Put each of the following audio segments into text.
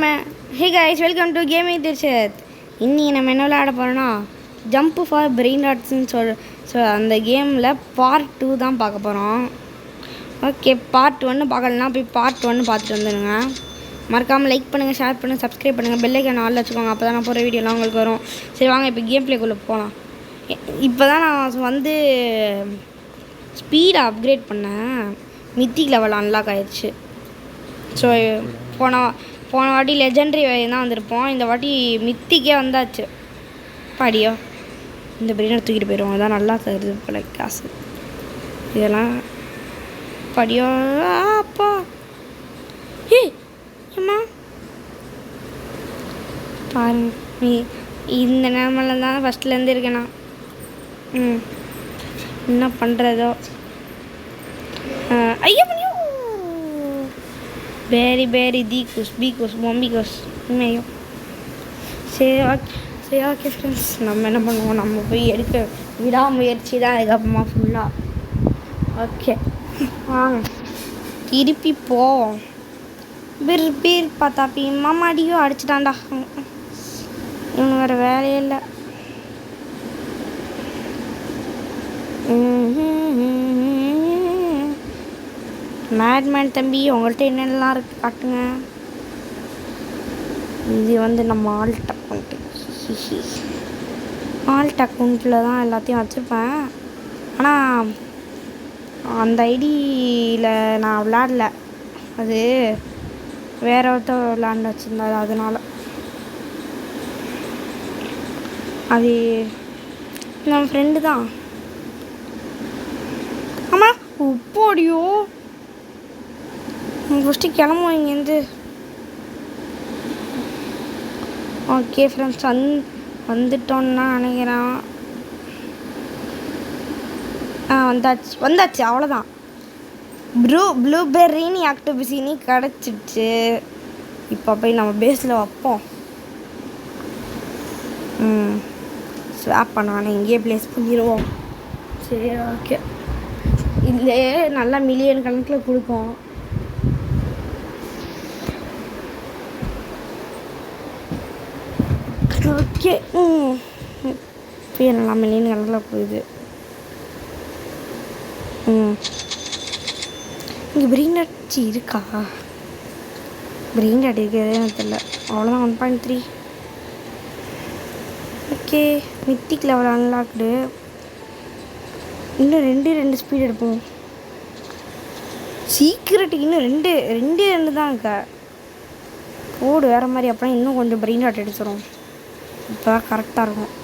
Hey guys, welcome to gaming திருச்சத். இன்னைக்கு நம்ம என்ன விளையாட போகிறோன்னா ஜம்ப் ஃபார் பிரெயின் ராட்ஸ்ன்னு அந்த கேமில் பார்ட் 2 தான் பார்க்க போகிறோம். ஓகே, பார்ட் 1 பார்க்கலன்னா போய் பார்ட் 1 பார்த்துட்டு வந்துடுங்க. மறக்காமல் லைக் பண்ணுங்கள், ஷேர் பண்ணுங்கள், சப்ஸ்கிரைப் பண்ணுங்கள், பெல் ஐக்கான் ஆல்ல வச்சுக்கோங்க. அப்போ தான் நான் போகிற வீடியோலாம் உங்களுக்கு வரும். சரி வாங்க இப்போ கேம் பிளேக்குள்ளே போகலாம். இப்போ தான் நான் வந்து ஸ்பீடை அப்கிரேட் பண்ணேன். மித்திக் லெவல் அன்லாக் ஆயிடுச்சு. ஸோ போன வாட்டி லெஜெண்டரி தான் வந்திருப்போம். இந்த வாட்டி மித்திக்கே வந்தாச்சு. பாடியோ இந்த பிரியாணி தூக்கிட்டு போயிடுவோம். அதான் நல்லா தருது போல காசு. இதெல்லாம் படியோ அப்பா. ஏம்மா பாருங்க, நீ இந்த நேரமில் தான் ஃபஸ்ட்லேருந்து இருக்கேண்ணா. என்ன பண்ணுறதோ. ஐயோ பேரி தீக்குஸ் பீக்குஸ் மொம்பிக்குஸ் உண்மையோ. சரி ஓகே ஃப்ரெண்ட்ஸ், நம்ம என்ன பண்ணுவோம், நம்ம போய் எடுக்க விடாமுயற்சி தான் அதுக்கப்புறமா ஃபுல்லாக. ஓகே வாங்க திருப்பி போவோம். பீர் பார்த்தாப்பி மாமாடியோ அடிச்சுட்டான்டா. இவனு வேறு வேலையே இல்லை. மேட்மேன் தம்பி, உங்கள்கிட்ட என்னென்னலாம் இருக்குது காட்டுங்க. இது வந்து நம்ம ஆல்ட் அக்கௌண்ட்டு. ஆல்ட் அக்கௌண்ட்டில் தான் எல்லாத்தையும் வச்சுருப்பேன். ஆனால் அந்த ஐடியில் நான் விளாடல. அது வேற ஒருத்தர் விளாண்டு வச்சுருந்தாரு. அதனால் அது நம்ம ஃப்ரெண்டு தான். ஆமாம் உப்போடியோ. ஃபஸ்ட்டு கிளம்புவோம் இங்கேருந்து. ஓகே ஃப்ரெண்ட்ஸ், வந்துட்டோன்னா நினைக்கிறேன். வந்தாச்சு அவ்வளோதான். ப்ளூபெர்ரின்னு ஆக்டோபிசினி கிடச்சிடுச்சு. இப்போ போய் நம்ம பேஸில் வைப்போம். ஸ்வாப் பண்ணுவானே, இங்கேயே ப்ளேஸ் பண்ணிடுவோம். சரி ஓகே. இதிலே நல்லா மில்லியன் கணக்கில் கொடுக்கும். ஓகே நல்லா மில்லியன் கணக்கில் போகுது. இங்கே பிரெயின் டாட் இருக்கா? பிரெயின் டாட் இருக்கிறதே எனக்கு தெரியல. அவ்வளோதான் 1.3. Okay, mythic level unlocked. இன்னும் ரெண்டு ஸ்பீட் எடுப்போம். சீக்கிரட்டுக்கு இன்னும் ரெண்டு தான் இருக்கா. போடு வேறு மாதிரி. அப்புறம் இன்னும் கொஞ்சம் பிரெயின் டாட் எடுத்துரும். இப்போ தான் கரெக்டாக இருக்கும்.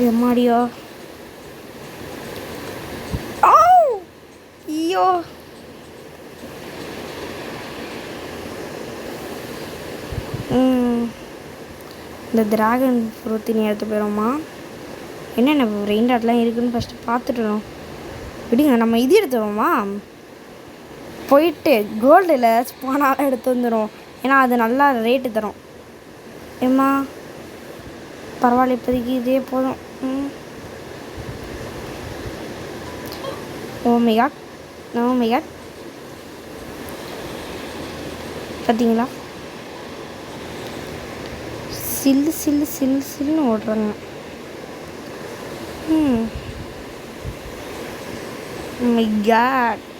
எம்மாடியோ ஐயோ. இந்த டிராகன் ஃப்ரூத்தினி எடுத்து போயிடும்மா. என்னென்ன பிரெயின் டாட்லாம் இருக்குதுன்னு ஃபஸ்ட்டு பார்த்துட்டுறோம். விடுங்க, நம்ம இது எடுத்துருவோமா. போயிட்டு கோல்டில் ஸ்பானால் எடுத்து வந்துடும். ஏன்னா அது நல்லா ரேட்டு தரும். ஏம்மா பரவாயில்ல, இப்போதைக்கு இதே போதும். ஓமேகாட் பார்த்தீங்களா, சில்லு ஓடுறாங்க.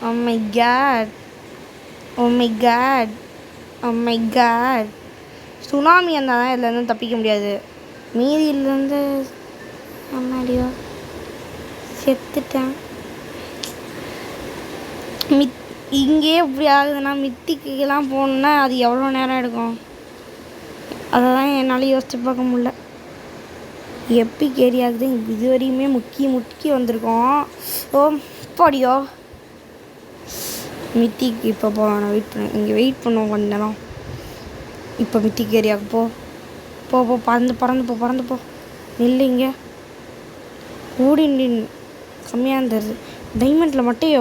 Oh my god. சுனாமி இருந்தால் தான் இதுலேருந்து தப்பிக்க முடியாது. மீதியிலேருந்து அம்மாடியோ செத்துட்டேன். இங்கேயே இப்படி ஆகுதுன்னா மித்திக்கெல்லாம் போகணுன்னா அது எவ்வளோ நேரம் எடுக்கும்? அதை தான் என்னால் யோசிச்சு பார்க்க முடியல. எப்பிக் ஏரியாவுக்கு தான் இது வரையுமே முக்கி வந்திருக்கோம். ஓ பாடியோ மித்திக்கு இப்போ போகலாம். நான் வெயிட் பண்ணுவோம் கொஞ்ச நேரம். இப்போ மித்திக் ஏரியாவுக்கு போ பறந்து போ. இல்லைங்க ஓடின் கம்மியாக இருந்தது. டைமண்டில் மட்டும்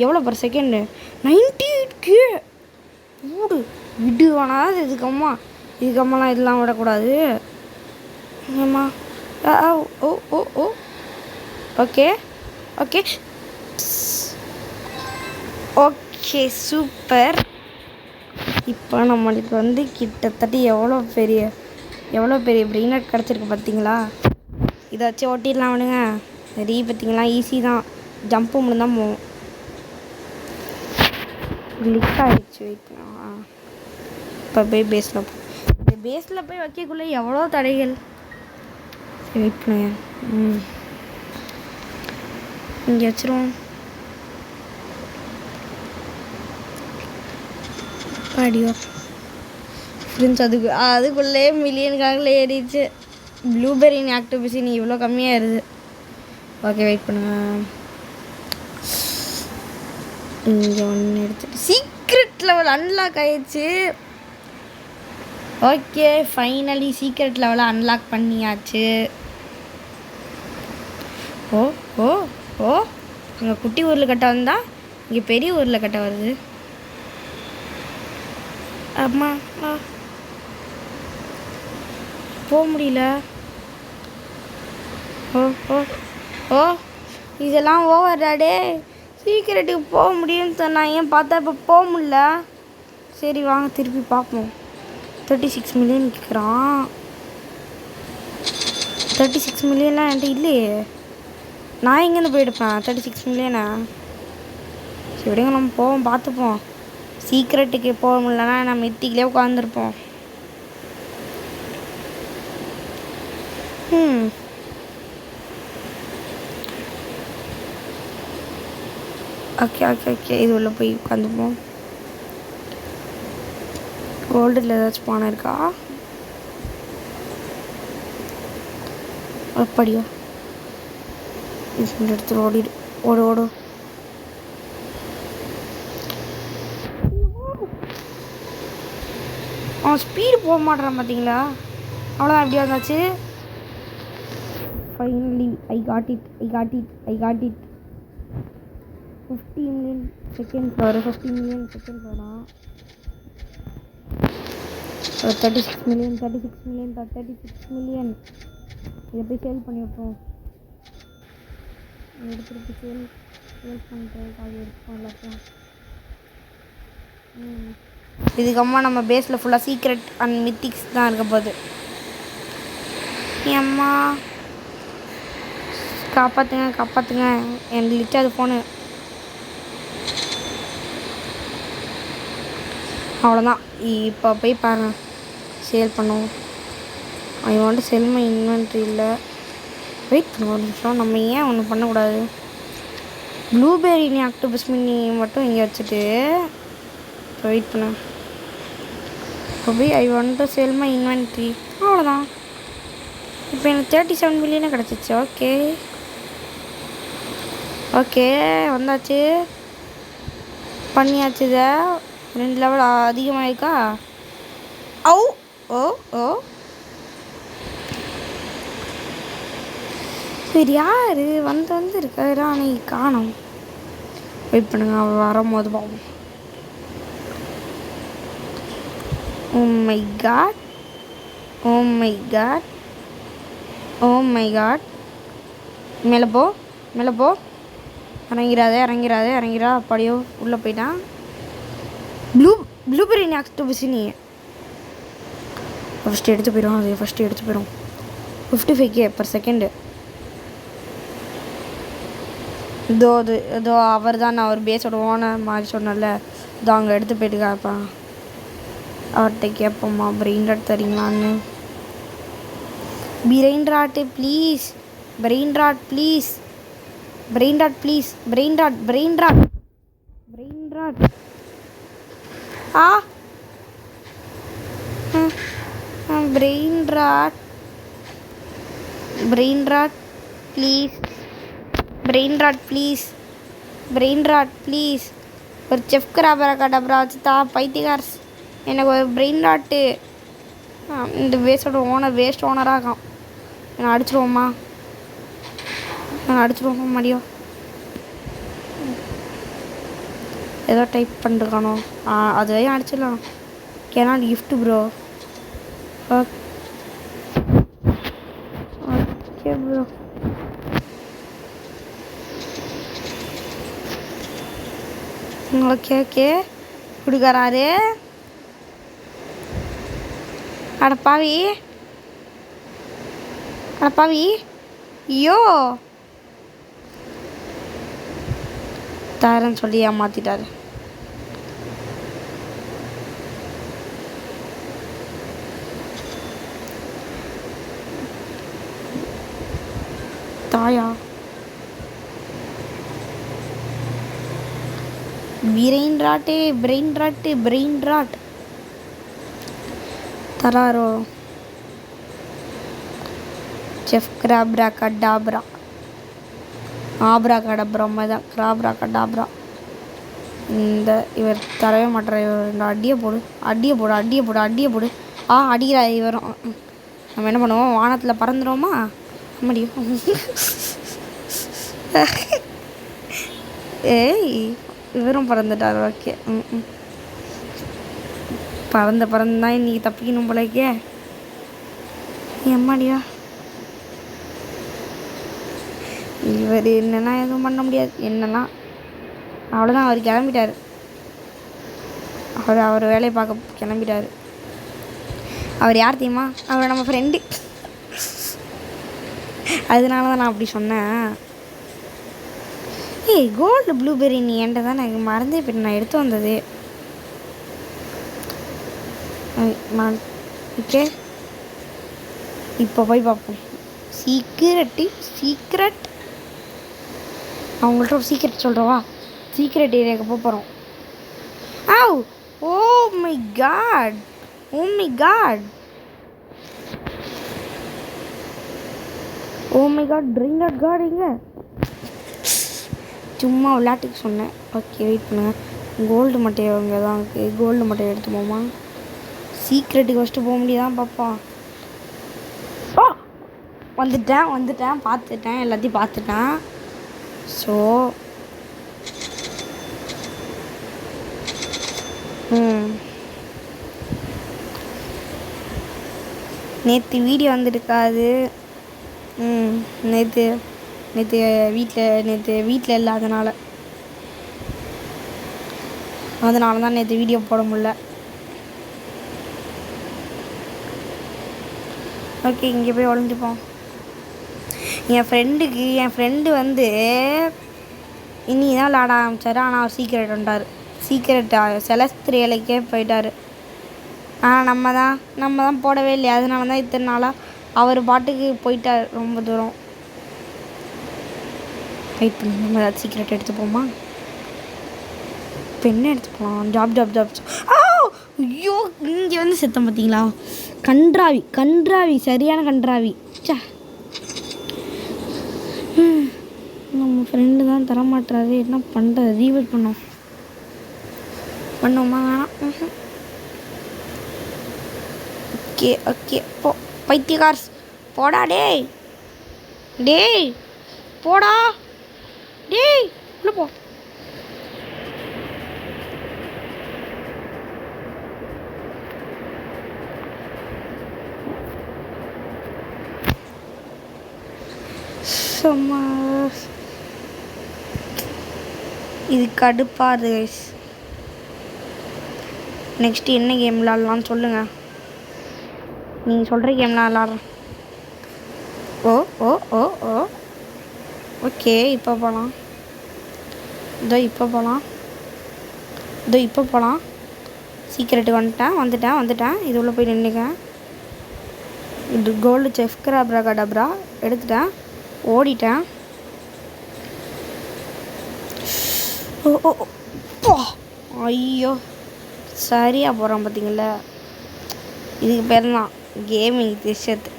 எவ்வளோ பர் செகண்டு? 98K. ஓடு விடுவானா? இதுக்கம்மாலாம் இதெல்லாம் விடக்கூடாது. ஏம்மா ஓ ஓகே ஓகே சூப்பர். இப்போ நம்மளுக்கு வந்து கிட்டத்தட்ட எவ்வளோ பெரிய பிரெயின் ராட் கிடச்சிருக்கு பார்த்தீங்களா? இதை வச்சு ஓட்டிடலாம் அவனுங்க. சரி பார்த்தீங்களா, ஈஸி தான். ஜம்ப்பு மட்டும் தான் போகும். கிளிக் ஆகிடுச்சு. வெயிட் இப்போ போய் பேஸில் இந்த பேஸில் போய் வைக்கக்குள்ளே எவ்வளோ தடைகள். வெயிட் பண்ணுங்க. இங்கே வச்சுருவோம். பாடியோ ஃப்ரெண்ட்ஸ், அதுக்குள்ளே மில்லியனுக்காகலே ஏறிடுச்சு. ப்ளூபெர்ரி ஆக்டிவிசி நீ இவ்வளோ கம்மியாக இருது. ஓகே வெயிட் பண்ணுங்க. இங்கே ஒன்று எடுத்துட்டு சீக்ரெட் லெவல் அன்லாக் ஆயிடுச்சு. ஓகே ஃபைனலி சீக்ரெட் லெவலை அன்லாக் பண்ணியாச்சு. ஓ ஓ ஓ அங்கே குட்டி ஊரில் கட்ட வந்தால் இங்கே பெரிய ஊரில் கட்ட வருது. அம்மா போக முடியல. ஓ ஓ ஓ இதெல்லாம் ஓவர் டாடே. சீக்கிரட்டுக்கு போக முடியும்னு சொன்னாங்க, ஏன் பார்த்தா இப்போ போக முடியல. சரி வாங்க திருப்பி பார்ப்போம். 36 மில்லியன் கேட்குறான். 36 மில்லியன்லாம் என்கிட்ட இல்லையே. நான் எங்கேருந்து போயிடுப்பேன் 36 மில்லியனா? சரி விடுங்க, நம்ம போவோம், பார்த்துப்போம். சீக்ரெட்டுக்கு போக முடியலன்னா நம்ம மித்திக்கிலே உட்காந்துருப்போம். ஓகே ஓகே ஓகே இது உள்ளே போய் உட்காந்துப்போம். கோல்டில் ஏதாச்சும் பானை இருக்கா? அப்படியா, இந்த இடத்துல ஓடிடு. ஓடு. அவன் ஸ்பீடு போக மாட்டேறான் பார்த்தீங்களா? அவ்வளோதான், எப்படியா இருந்தாச்சு. Finally I got it. 50 million seconds வரும். 50 மில்லியன் செகண்ட்ஸ் வரும். 36 மில்லியன் இதை போய் சேல் பண்ணி வைப்போம். எடுத்துகிட்டு சேல் பண்ணுறதுக்காக இருக்கும் எல்லாத்தையும். இதுக்கம்மா நம்ம பேஸில் ஃபுல்லாக சீக்ரெட் அண்ட் மித்திக்ஸ் தான் இருக்க போகுது. அம்மா காப்பாற்றுங்க என் லிச்சு அது ஃபோனு. அவ்வளோதான், இப்போ போய் பாருங்க, சேல் பண்ணுவோம். I want to sell my inventory. இல்லை வெயிட் பண்ணுவோம் ஒரு நிமிஷம். நம்ம ஏன் ஒன்று பண்ணக்கூடாது? ப்ளூபெர்ரி ஆக்டோபஸ் மினி மட்டும் இங்கே வச்சுட்டு இப்போ வெயிட் பண்ண. இப்போ போய் I want to sell my inventory. அவ்வளோதான். இப்போ எனக்கு 37 மில்லியனே கிடச்சிச்சு. ஓகே வந்தாச்சு, பண்ணியாச்சு. இதை 2 லெவல் அதிகமாக இருக்கா? ஓ சரி, யார் வந்து இருக்காரா? அன்னைக்கு காணோம். வெயிட் பண்ணுங்க, அவள் வரும்போது பார்ப்போம். Oh my God. மேலே போ. இறங்கிறாதே. அப்படியோ உள்ளே போயிட்டான். ப்ளூபெர்ரி ஆக்டோபஸ் நீ ஃபஸ்ட்டு எடுத்து போயிடும். 55K per second. இதோ அவர் தான், அவர் பேஸோட ஓனர் மாதிரி சொன்னல. இதோ அங்கே எடுத்து போயிட்டு கேட்பான். அவர்கிட்ட கேட்போம்மா பிரெயின் ராட் தரீங்களான்னு. Brain rot please. Brain rot please. ஒரு செஃப் கிராபரை கடப்புறா வச்சுதா பைத்தியகார்ஸ். எனக்கு ஒரு பிரெயின் ராட்டு. இந்த வேஸ்டோட ஓனர் வேஸ்ட் ஓனராகாம். நான் அடிச்சிடுவோம்மா மடியோ. ஏதோ டைப் பண்ணிருக்கானோ, அதுவே அடிச்சிடலாம். Cannot gift bro. Okay bro. Okay கொடுக்குறாரு. அடப்பாவி அடப்பாவி ஐயோ தரேன்னு சொல்லி ஏமாத்திட்டாரு. தாயா பிரெயின் ராட் தராரோ. செஃப் கிராப்ரா கடாப்ரா ஆப்ரா கடப்ரா தான் கிராப்ரா கடாப்ரா. இந்த இவர் தரவே மாட்டார். இவர் இந்த அடியை போடு அடிக்கிறா இவரும். நம்ம என்ன பண்ணுவோம், வானத்தில் பறந்துடுவோமா முடியும். ஏய் இவரும் பறந்துட்டார். ஓகே பறந்தான் இன்றைக்கி தப்பிக்கணும் போலக்கே. எம்மாடியா இவர் என்னென்னா எதுவும் பண்ண முடியாது. என்னென்னா அவ்வளோதான், அவர் கிளம்பிட்டார். அவர் வேலையை பார்க்க கிளம்பிட்டார். அவர் யார் தெரியுமா? அவர் நம்ம ஃப்ரெண்டு. அதனால தான் நான் அப்படி சொன்னேன். ஏய் கோல்டு ப்ளூபெர்ரி நீ என்கிட்ட தான் எனக்கு மறந்தே போய்ட்டு நான் எடுத்து வந்தது. ஓகே இப்போ போய் பார்ப்போம். சீக்ரெட் அவங்கள்ட்ட ஒரு சீக்ரெட் சொல்கிறவா? சீக்ரெட் ஏரியாவுக்கு போகிறோம். Oh my God drink at God எங்க? சும்மா விளையாட்டுக்கு சொன்னேன். ஓகே வெயிட் பண்ணுங்கள். கோல்டு மட்டையை அங்கே தான் இருக்குது. கோல்டு மட்டையை எடுத்து போமா? சீக்ரெட்டுக்கு ஃபஸ்ட்டு போக முடியாதான் பாப்பா. வந்துட்டேன் பார்த்துட்டேன், எல்லாத்தையும் பார்த்துட்டேன். ஸோ நேற்று வீடியோ வந்துருக்காது. நேற்று வீட்டில் இல்லை, அதனால தான் நேற்று வீடியோ போட முடியல. ஓகே இங்கே போய் ஒளிஞ்சுப்போம். என் ஃப்ரெண்டு வந்து இன்னி தான் விளாட ஆரம்பித்தார். ஆனால் அவர் சீக்கிரட் வந்துட்டார். சீக்கிரட் செலஸ்திரியலைக்கே போயிட்டார். ஆனால் நம்ம தான் போடவே இல்லையா, அதனால தான் இத்தனை நாளாக அவர் பாட்டுக்கு போயிட்டார் ரொம்ப தூரம். வெயிட் பண்ணி நம்ம ஏதாவது சீக்கிரட் எடுத்துப்போமா? இப்போ என்ன எடுத்துப்போம்? ஜாப். ஐயோ இங்கே வந்து செத்தம் பார்த்தீங்களா? கன்றாவி சரியான கன்றாவி. சே நம்ம ஃப்ரெண்டு தான் தரமாட்டுறாரு. என்ன பண்ணுறது? ரீவைட் பண்ணோமா? வேணாம். ஓகே போ பைத்தியகார்ஸ் போடா. டேய் போடா உள்ள போ. இது கடுப்பாது கைஸ். நெக்ஸ்ட்டு என்ன கேம் விளாட்லான்னு சொல்லுங்கள். நீங்கள் சொல்கிற கேம்லாம் விளாட்றேன். ஓ ஓகே இப்போ போகலாம். இப்போ போகலாம். சீக்கிரட்டுக்கு வந்துட்டேன். இது உள்ளே போய் நின்றுக்கேன். இது கோல்டு செஃப் கிராப்ரா கடப்ரா எடுத்துட்டேன். ஓடிட்டேன். ஓ ஐயோ சரியாக போகிறான் பார்த்தீங்களா? இதுக்கு பேர் தான் கேமிங் திஷத்து.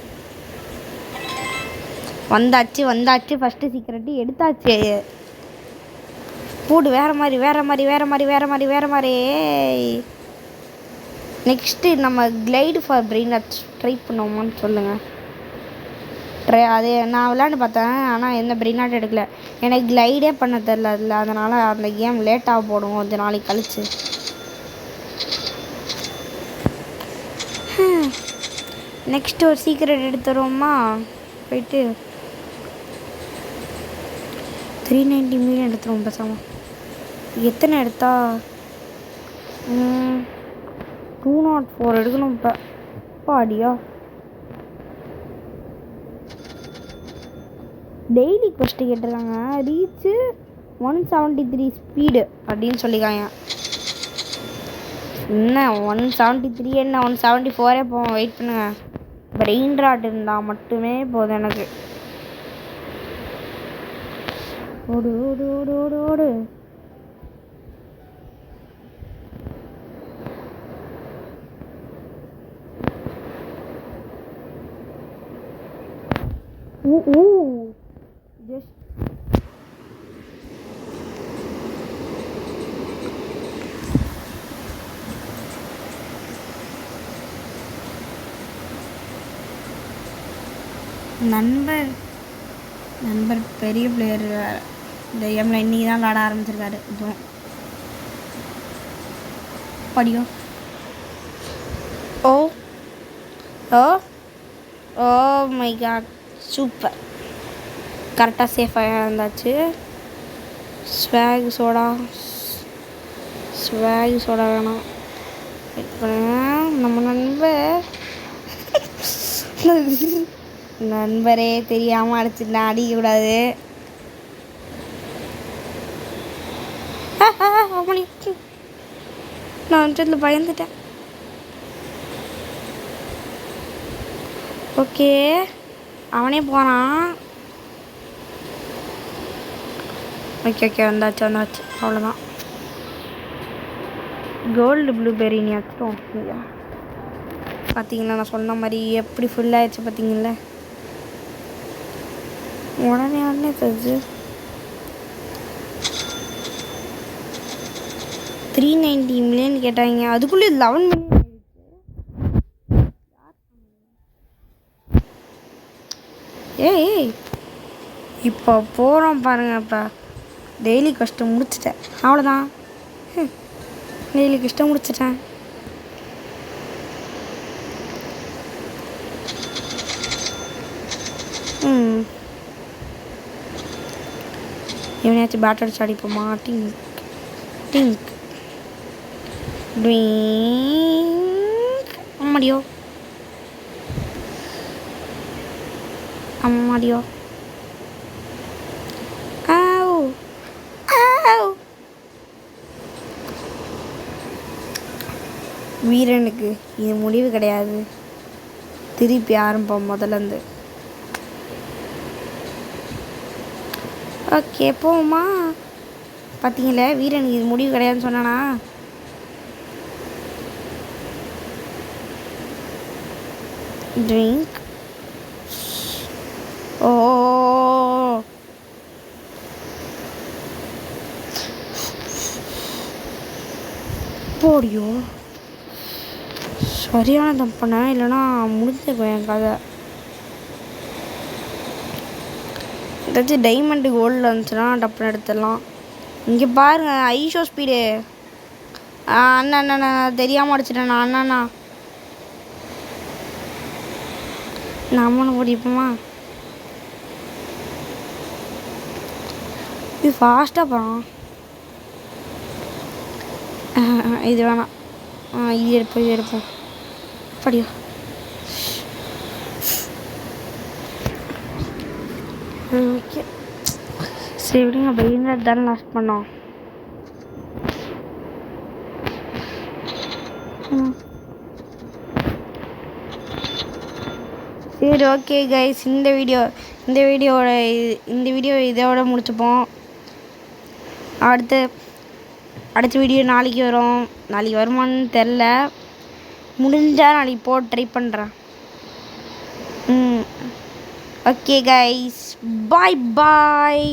வந்தாச்சு ஃபஸ்ட்டு சீக்கிரட்டு எடுத்தாச்சு. போடு வேறு மாதிரி. நெக்ஸ்ட்டு நம்ம கிளைடு ஃபார் பிரெயின் ட்ரை பண்ணுவோமான்னு சொல்லுங்கள். அது நான் விளையாண்டு பார்த்தேன், ஆனால் எந்த பிரெயின் ஆட் எடுக்கல. எனக்கு கிளைடே பண்ண தெரில அதில். அதனால் அந்த கேம் லேட்டாக போடும் கொஞ்சம் நாளைக்கு கழிச்சு. நெக்ஸ்ட்டு ஒரு சீக்கிரட் எடுத்துருவோமா? போயிட்டு 390 மில்லியன் எடுத்துருவோம் பேசாமல். எத்தனை எடுத்தா 204 எடுக்கணும். இப்போ பாடியா டெய்லி கொஸ்ட்டு கேட்டிருக்காங்க. ரீச்சு 173 ஸ்பீடு அப்படின்னு சொல்லிக்காங்க. என்ன 173 என்ன 174 போவோம். வெயிட் பண்ணுங்க. பிரெயின் ராட் இருந்தால் மட்டுமே போதும் எனக்கு. ஓடு ஓடு ஓடு ஓடு ஓடு. ஜஸ்ட் நண்பர் பெரிய பிளேயர். இந்த கேமில் இன்றைக்கி தான் விளாட ஆரம்பிச்சிருக்காரு. இதுவும் படியும். ஓ ஓ ஓ மை காட், சூப்பர். கரெக்டாக சேஃபாக இருந்தாச்சு. ஸ்வாக் சோடா வேணாம். வெயிட் பண்ணுங்க. நம்ம நண்பரே தெரியாமல் அடிச்சுட்டு அடிக்கக்கூடாது. நான் நிமிஷத்தில் பயந்துட்டேன். ஓகே, அவனே போகிறான். ஓகே வந்தாச்சு. அவ்வளோதான். கோல்டு ப்ளூபெர்ரின்னு ஆச்சும். பார்த்தீங்களா, நான் சொன்ன மாதிரி எப்படி ஃபுல்லாகிடுச்சு பார்த்தீங்களா. உடனே தருது. 390 மில்லியன் கேட்டாங்க. அதுக்குள்ளே 11 மில்லியன். ஏய் இப்போ போகிறோம் பாருங்கள். இப்போ டெய்லி கஷ்டம் முடிச்சிட்டேன். அவ்வளோதான். டெய்லி கஷ்டம் முடிச்சிட்டேன். இவனையாச்சும் பேட் அடிச்சு அடிப்போமா. டிங்க் அம்மாடியோ. வீரனுக்கு இது முடிவு கிடையாது. திருப்பி ஆரம்பம் முதலேருந்து. ஓகே போமா. பார்த்தீங்களா, வீரனுக்கு இது முடிவு கிடையாதுன்னு சொன்னானா. ட்ரிங்க். ஓ போடியோ. சரியான தப்புனே, இல்லைன்னா முடிஞ்சுக்கும் என் கதை. ஏதாச்சும் டைமண்டு கோல்டில் இருந்துச்சுன்னா டப்புன்னு எடுத்துடலாம். இங்கே பாருங்கள், ஐஷோ ஸ்பீடு. அண்ணா தெரியாமல் அடிச்சிட்டேண்ணா. அண்ணா நம்மளும் ஓடிப்போமா. இது ஃபாஸ்ட்டாக போகிறோம். இது வேணாம். இது எடுப்போம். படியோ. ஓகே சரி விடுங்க. பிரெயின் தானே லாஸ்ட் பண்ணோம். சரி ஓகே கைஸ், இந்த வீடியோ இதோட முடிச்சுப்போம். அடுத்த வீடியோ நாளைக்கு வரும். நாளைக்கு வருமானு தெரில. முடிஞ்சால் நாளைக்கு ட்ரை பண்ணுறேன். ஓகே கைஸ், பாய்.